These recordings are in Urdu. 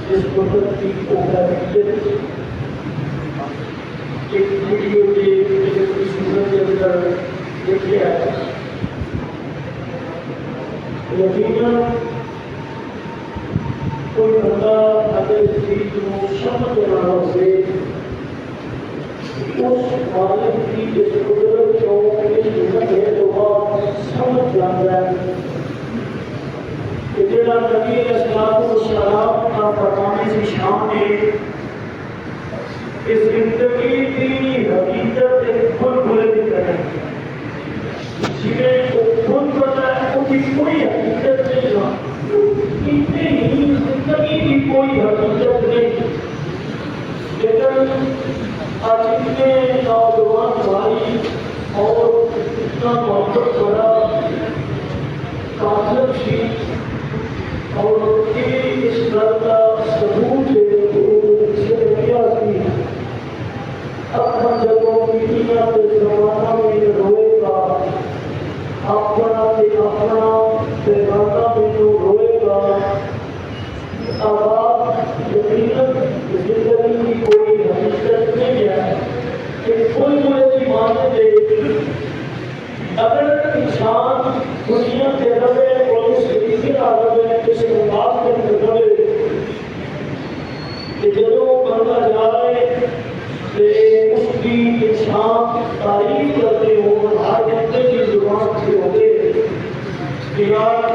اس وقت کی اوپیریت ایک ویڈیو کی صورت کے اندر دیکھے آئے یقیناً کوئی بندہ اگر اس چیز کو سمجھ رہا ہوئے اس عالم کی جس قدرت کو اس صورت ہے تو آپ سمجھ جاتا ہے کہ جیڑا نبی اسلام والسلام کا فرمانے کی شان ہے اس زندگی کی حقیقت ایک خود بھولے کی طرح جنہیں خود پتہ ہے ان کی کوئی حقیقت نہیں ہے اتنے ہی زندگی کی کوئی حقیقت نہیں لیکن آج اتنے نوجوان بھائی اور اتنا محبت بڑا کافر تھی اور اس بات کا ثبوت ہے سے کیا کی اپنا جگہوں کی دنیا کے زمانہ میں روئے گا اپنا پیغانہ میں جو روئے گا آباد یقیناً زندگی کی کوئی حقیقت نہیں ہے کہ کوئی مجھے ماننے دے اگر انسان دنیا کے رہے اور اس طریقے عالم میں کسی انداز کے اندر رہے کہ جب وہ بندہ جائے کہ اس کی انسان تعریف کرتے ہو ہر جنتے کی زبان سے ہوتے کہ یار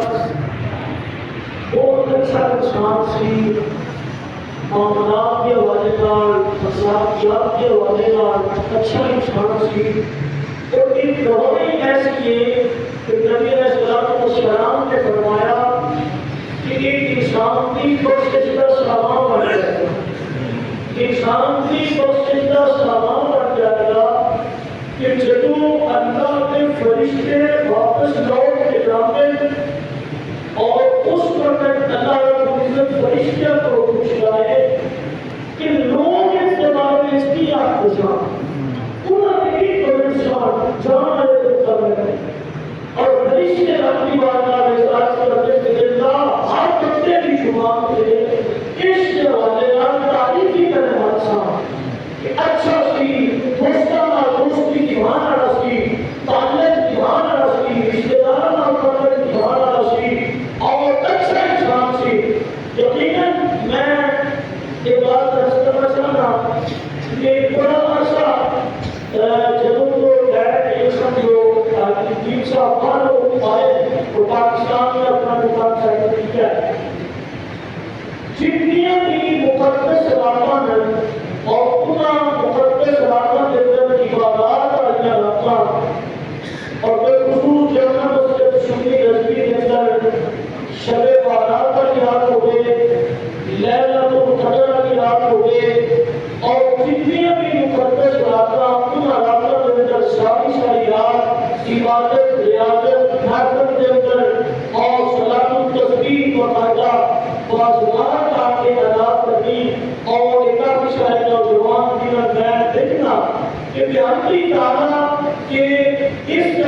بہت اچھا انسان سی معاملات کے حوالے نال مساجات کے حوالے نال اچھا انسان سی اور ایک دور ہی ایسی ہے کہ نبی علیہ السلام والسلام نے فرمایا کہ ایک انسان کی کوشش کا سامان بن جائے گا انسان کی کوشش کا سامان بن جائے گا کہ جب اللہ کے فرشتے واپس لوٹ کے جاتے اور اس وقت اللہ رب العزت فرشتے کو پوچھائے کہ لوگ اس کے بارے میں اس کی آپ پوچھا انہوں نے ایک انسان جان ہے اور فرشتے اپنی بارگاہ میں اعتراض کرتے کہ اللہ ہر بندے کی زبان سے اس کے حوالے تعریف ہی کرنے والا کہ اچھا سی دوستانہ دوستی دیوانہ رسی تعلق دیوانہ رسی رشتے دارانہ تعلق دیوانہ رسی اور اچھا انسان سی یقیناً میں ایک بات کرنا چاہتا کہ بڑا عرصہ جب وہ ڈائریکٹ یہ سمجھو تین صاحب پانچ آئے وہ پاکستان میں اپنا مقام سائٹ کیا ہے جتنی بھی مقدس علاقہ ہیں اور پورا مقدس علاقہ کے اندر عبادات والی علاقہ اور بالخصوص جامع مسجد سنی رضوی کے اندر شب بارات کا یاد ہوئے لیلۃ القدر کا یاد ہوئے اور جتنی بھی مقدس علاقہ ان علاقہ کے اندر ساری رات عبادت ریاضت محفل کے اندر اور صلاۃ التسبیح باقاعدہ بازوان کا کے ادا کرنی اور ایک کافی سارے نوجوان کی میں دیکھنا کہ بیانتی تعالیٰ کہ اس